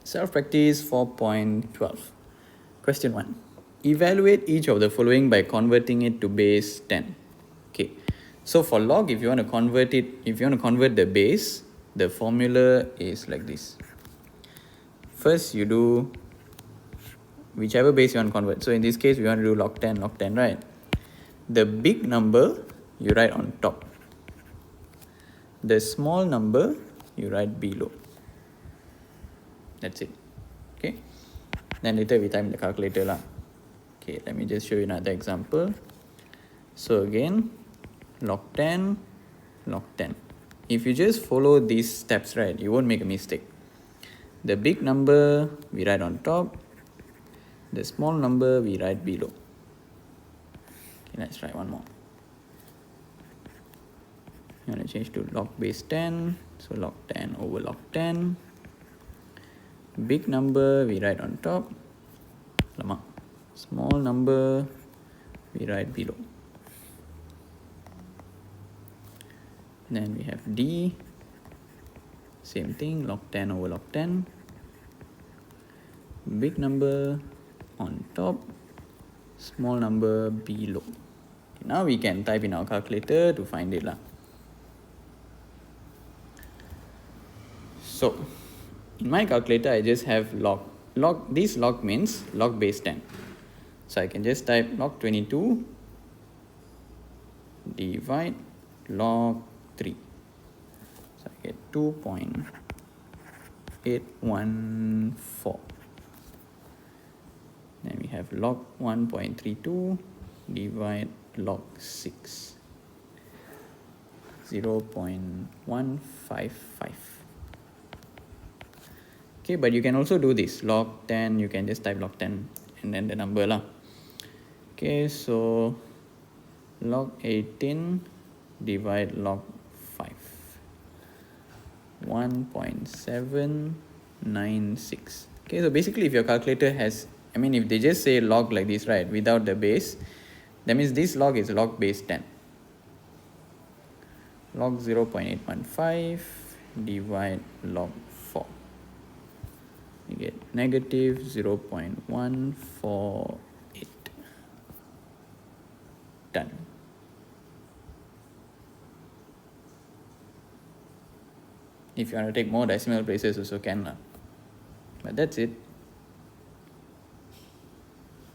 Self-practice 4.12. Question 1. Evaluate each of the following by converting it to base 10. Okay. So for log, if you want to convert the base, the formula is like this. First, you do whichever base you want to convert. So in this case, we want to do log 10, right? The big number, you write on top. The small number, you write below. That's it. Okay. Then later we type in the calculator lah. Okay, let me just show you another example. So again, log 10, log 10. If you just follow these steps, right, you won't make a mistake. The big number we write on top. The small number we write below. Okay, let's try one more. You want to change to log base 10. So log 10 over log 10. Big number we write on top. Small number we write below. Then we have D. Same thing, log 10 over log 10. Big number on top. Small number below. Okay, now we can type in our calculator to find it lah. So in my calculator, I just have log. This log means log base 10. So I can just type log 22 divide log 3. So I get 2.814. Then we have log 1.32 divide log 6. 0.155. Okay, but you can also do this. Log 10, you can just type log 10 and then the number lah. Okay, so log 18 divide log 5. 1.796. Okay, so basically if your calculator has, if they just say log like this, right, without the base, that means this log is log base 10. Log 0.815 divide log 4. You get negative 0.148. Done. If you want to take more decimal places also can lah. But that's it.